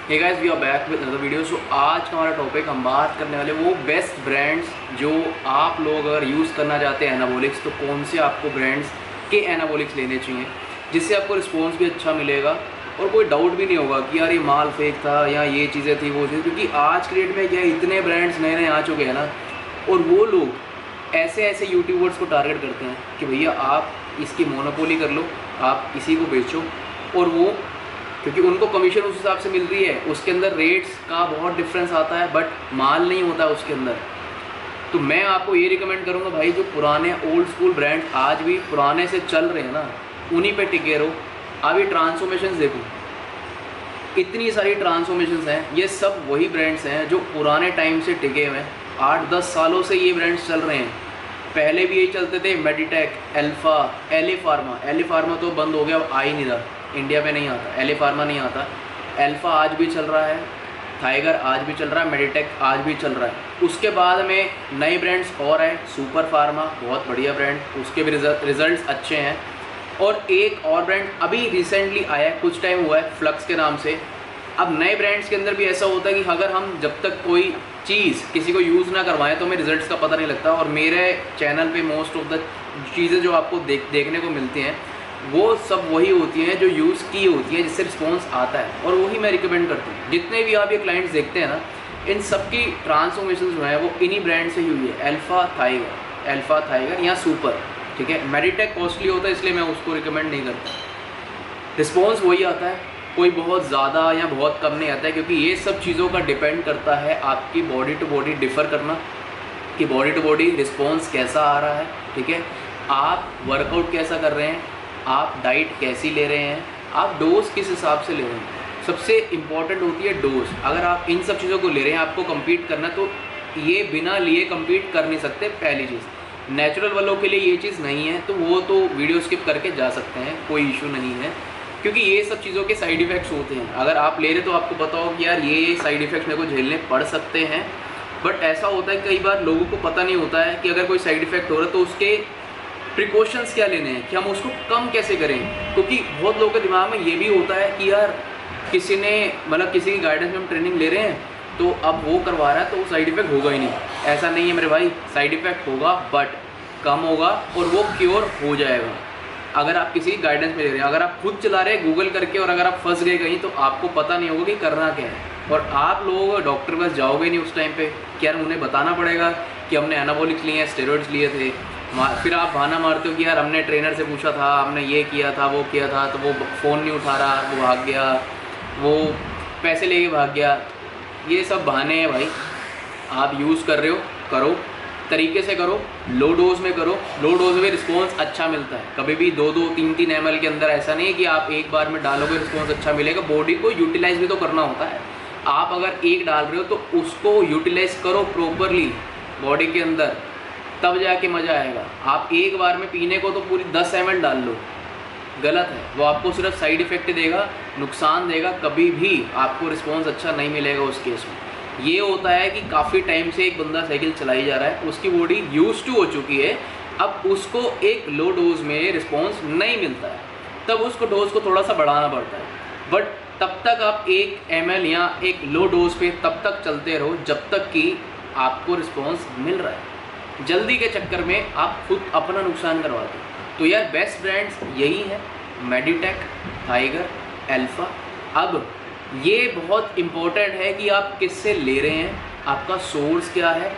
Hey guys, we are back with another video. So आज का हमारा टॉपिक, हम बात करने वाले वो बेस्ट ब्रांड्स जो आप लोग अगर यूज़ करना चाहते हैं एनाबॉलिक्स, तो कौन से आपको ब्रांड्स के एनाबॉलिक्स लेने चाहिए जिससे आपको रिस्पॉन्स भी अच्छा मिलेगा और कोई डाउट भी नहीं होगा कि यार ये माल फेक था या ये चीज़ें थी वो चीज़। क्योंकि आज के डेट में क्या इतने ब्रांड्स नए नए आ चुके हैं ना, और वो लोग ऐसे ऐसे यूट्यूबर्स को टारगेट करते हैं कि भैया आप इसकी मोनोपोली कर लो, आप इसी को बेचो, और वो क्योंकि उनको कमीशन उस हिसाब से मिल रही है, उसके अंदर रेट्स का बहुत डिफरेंस आता है बट माल नहीं होता उसके अंदर। तो मैं आपको ये रिकमेंड करूँगा भाई, जो पुराने ओल्ड स्कूल ब्रांड आज भी पुराने से चल रहे हैं ना, उन्हीं पे टिके रहो। अभी ट्रांसफॉर्मेशंस देखो, इतनी सारी ट्रांसफॉर्मेशंस हैं, ये सब वही ब्रांड्स हैं जो पुराने टाइम से टिके हुए हैं। 8-10 सालों से ये ब्रांड्स चल रहे हैं। पहले भी यही चलते थे, मेडिटेक, अल्फा, एले फार्मा तो बंद हो गया, अब आ ही नहीं रहा, इंडिया में नहीं आता, एले फार्मा नहीं आता। अल्फा आज भी चल रहा है, टाइगर आज भी चल रहा है, मेडिटेक आज भी चल रहा है। उसके बाद में नए ब्रांड्स और हैं, सुपर फार्मा बहुत बढ़िया ब्रांड, उसके भी रिजल्ट्स अच्छे हैं। और एक और ब्रांड अभी रिसेंटली आया है, कुछ टाइम हुआ है, फ्लक्स के नाम से। अब नए ब्रांड्स के अंदर भी ऐसा होता है कि अगर हम जब तक कोई चीज़ किसी को यूज़ ना करवाएं तो हमें रिजल्ट्स का पता नहीं लगता। और मेरे चैनल पे मोस्ट ऑफ द चीज़ें जो आपको देखने को मिलती हैं वो सब वही होती हैं जो यूज़ की होती हैं, जिससे रिस्पॉन्स आता है, और वही मैं रिकमेंड करता हूँ। जितने भी आप ये क्लाइंट्स देखते हैं ना, इन सब की ट्रांसफॉर्मेशन जो है वो इन्हीं ब्रांड से ही हुई है, अल्फा टाइगर या सुपर। ठीक है, मेडिटेक कॉस्टली होता है इसलिए मैं उसको रिकमेंड नहीं करता। रिस्पॉन्स वही आता है, कोई बहुत ज़्यादा या बहुत कम नहीं आता है, क्योंकि ये सब चीज़ों का डिपेंड करता है आपकी बॉडी टू बॉडी डिफ़र करना, कि बॉडी टू बॉडी रिस्पॉन्स कैसा आ रहा है। ठीक है, आप वर्कआउट कैसा कर रहे हैं, आप डाइट कैसी ले रहे हैं, आप डोज किस हिसाब से ले रहे हैं। सबसे इम्पॉर्टेंट होती है डोज। अगर आप इन सब चीज़ों को ले रहे हैं, आपको कम्पीट करना, तो ये बिना लिए कम्पीट कर नहीं सकते। पहली चीज़, नेचुरल वालों के लिए ये चीज़ नहीं है, तो वो तो वीडियो स्किप करके जा सकते हैं, कोई इशू नहीं है, क्योंकि ये सब चीज़ों के साइड इफ़ेक्ट्स होते हैं। अगर आप ले रहे तो आपको पता हो कि यार ये साइड इफ़ेक्ट्स मेरे को झेलने पड़ सकते हैं। बट ऐसा होता है कई बार लोगों को पता नहीं होता है कि अगर कोई साइड इफ़ेक्ट हो रहा है तो उसके प्रिकॉशंस क्या लेने हैं, कि हम उसको कम कैसे करें। क्योंकि बहुत लोगों के दिमाग में ये भी होता है कि यार किसी ने मतलब किसी की गाइडेंस में हम ट्रेनिंग ले रहे हैं तो अब वो करवा रहा है तो वो साइड इफ़ेक्ट होगा ही नहीं। ऐसा नहीं है मेरे भाई, साइड इफ़ेक्ट होगा बट कम होगा और वो क्योर हो जाएगा अगर आप किसी गाइडेंस में ले रहे हैं। अगर आप खुद चला रहे हैं गूगल करके और अगर आप फंस गए कहीं तो आपको पता नहीं होगा कि करना क्या है, और आप लोग डॉक्टर के पास जाओगे नहीं उस टाइम पे कि यार उन्हें बताना पड़ेगा कि हमने एनाबॉलिक्स लिए हैं, स्टेरॉइड्स लिए थे। फिर आप बहाना मारते हो कि यार हमने ट्रेनर से पूछा था, हमने ये किया था वो किया था, तो वो फ़ोन नहीं उठा रहा, वो भाग गया, वो पैसे लेके भाग गया। ये सब बहाने हैं भाई। आप यूज़ कर रहे हो, करो, तरीके से करो, लो डोज में करो। लो डोज में रिस्पॉन्स अच्छा मिलता है। कभी भी 2-2, 3-3 ml के अंदर ऐसा नहीं है कि आप एक बार में डालोगे रिस्पॉन्स अच्छा मिलेगा। बॉडी को यूटिलाइज भी तो करना होता है। आप अगर एक डाल रहे हो तो उसको यूटिलाइज करो प्रॉपरली बॉडी के अंदर, तब जाके मज़ा आएगा। आप एक बार में पीने को तो पूरी 10 ml डाल लो, गलत है। वो आपको सिर्फ साइड इफ़ेक्ट देगा, नुकसान देगा, कभी भी आपको रिस्पॉन्स अच्छा नहीं मिलेगा उस केस में। ये होता है कि काफ़ी टाइम से एक बंदा साइकिल चलाई जा रहा है, उसकी बॉडी यूज्ड टू हो चुकी है, अब उसको एक लो डोज में रिस्पॉन्स नहीं मिलता है, तब उसको डोज को थोड़ा सा बढ़ाना पड़ता है। बट तब तक आप 1 ml या एक लो डोज पे तब तक चलते रहो जब तक कि आपको रिस्पॉन्स मिल रहा है। जल्दी के चक्कर में आप खुद अपना नुकसान करवाते हो। तो यार बेस्ट ब्रांड्स यही है, मेडिटेक, टाइगर, अल्फा। अब ये बहुत इम्पोर्टेंट है कि आप किससे ले रहे हैं, आपका सोर्स क्या है,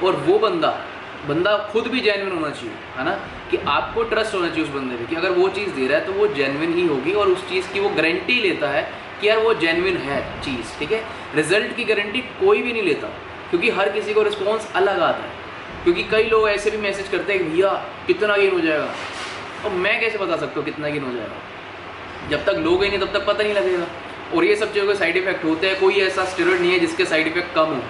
और वो बंदा खुद भी जेन्युइन होना चाहिए, है ना, कि आपको ट्रस्ट होना चाहिए उस बंदे पे कि अगर वो चीज़ दे रहा है तो वो जेन्युइन ही होगी, और उस चीज़ की वो गारंटी लेता है कि यार वो जेन्युइन है चीज़। ठीक है, रिजल्ट की गारंटी कोई भी नहीं लेता, क्योंकि हर किसी को रिस्पॉन्स अलग आता है। क्योंकि कई लोग ऐसे भी मैसेज करते हैं कि भैया कितना गेन हो जाएगा, और मैं कैसे बता सकता हूँ कितना गेन हो जाएगा, जब तक लोग ही नहीं तब तक पता नहीं लगेगा। और ये सब चीज़ों के साइड इफ़ेक्ट होते हैं, कोई ऐसा स्टेरॉइड नहीं है जिसके साइड इफ़ेक्ट कम हो,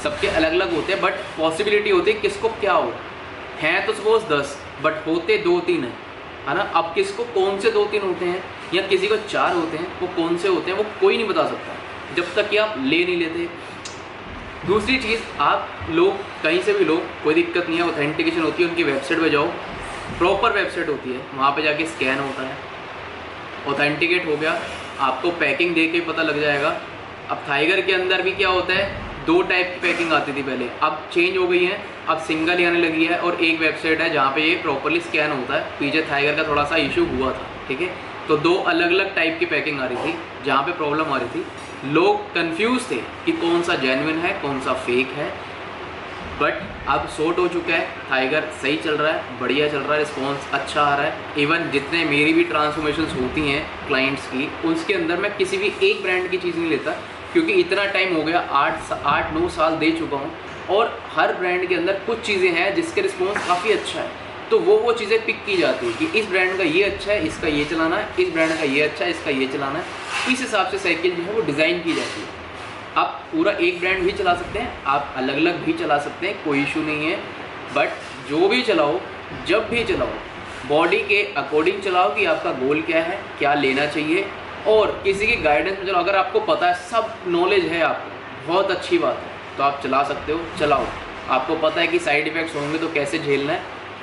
सबके अलग अलग होते हैं, बट पॉसिबिलिटी होती है किसको क्या हो। हैं तो सपोज 10 बट होते 2-3 है ना। अब किसको कौन से 2-3 होते हैं या किसी को 4 होते हैं, वो कौन से होते हैं वो कोई नहीं बता सकता जब तक कि आप ले नहीं लेते। दूसरी चीज़, आप लोग कहीं से भी लो, कोई दिक्कत नहीं है, ऑथेंटिकेशन होती है, उनकी वेबसाइट पर जाओ, प्रॉपर वेबसाइट होती है, वहाँ पे जाके स्कैन होता है, ऑथेंटिकेट हो गया, आपको पैकिंग देख के पता लग जाएगा। अब टाइगर के अंदर भी क्या होता है, 2 टाइप की पैकिंग आती थी पहले, अब चेंज हो गई है, अब सिंगल ही आने लगी है और एक वेबसाइट है जहाँ पे ये प्रॉपरली स्कैन होता है। पीछे टाइगर का थोड़ा सा इशू हुआ था, ठीक है, तो 2 अलग अलग टाइप की पैकिंग आ रही थी जहाँ पे प्रॉब्लम आ रही थी। लोग कंफ्यूज थे कि कौन सा जेन्युइन है कौन सा फेक है, बट अब सॉर्ट हो चुका है। टाइगर सही चल रहा है, बढ़िया चल रहा है, रिस्पॉन्स अच्छा आ रहा है। इवन जितने मेरी भी ट्रांसफॉर्मेशंस होती हैं क्लाइंट्स की, उसके अंदर मैं किसी भी एक ब्रांड की चीज़ नहीं लेता, क्योंकि इतना टाइम हो गया, 8-9 साल दे चुका हूँ, और हर ब्रांड के अंदर कुछ चीज़ें हैं जिसके रिस्पॉन्स काफ़ी अच्छा है, तो वो चीज़ें पिक की जाती है कि इस ब्रांड का ये अच्छा है, इसका ये चलाना है, इस ब्रांड का ये अच्छा है, इसका ये चलाना है। इस हिसाब से साइकिल जो है वो डिज़ाइन की जाती है। आप पूरा एक ब्रांड भी चला सकते हैं, आप अलग अलग भी चला सकते हैं, कोई इशू नहीं है, बट जो भी चलाओ, जब भी चलाओ, बॉडी के अकॉर्डिंग चलाओ कि आपका गोल क्या है, क्या लेना चाहिए, और किसी की गाइडेंस में चलाओ। अगर आपको पता है, सब नॉलेज है आपको, बहुत अच्छी बात है, तो आप चला सकते हो, चलाओ। आपको पता है कि साइड इफ़ेक्ट्स होंगे तो कैसे झेलना है,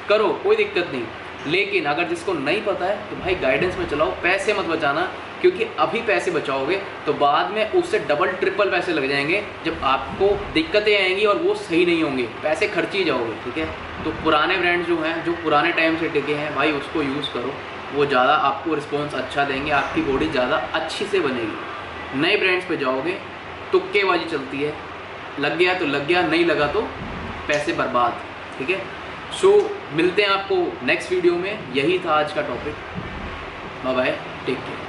करो, कोई दिक्कत नहीं। लेकिन अगर जिसको नहीं पता है तो भाई गाइडेंस में चलाओ, पैसे मत बचाना, क्योंकि अभी पैसे बचाओगे तो बाद में उससे डबल ट्रिपल पैसे लग जाएंगे, जब आपको दिक्कतें आएंगी और वो सही नहीं होंगे, पैसे खर्च ही जाओगे, ठीक है। तो पुराने ब्रांड्स जो हैं, जो पुराने टाइम से टिके हैं भाई, उसको यूज़ करो, वो ज़्यादा आपको रिस्पॉन्स अच्छा देंगे, आपकी बॉडी ज़्यादा अच्छी से बनेगी। नए ब्रांड्स पे जाओगे, तुक्केबाजी चलती है, लग गया तो लग गया, नहीं लगा तो पैसे बर्बाद, ठीक है। सो मिलते हैं आपको नेक्स्ट वीडियो में, यही था आज का topic. Bye bye, take care.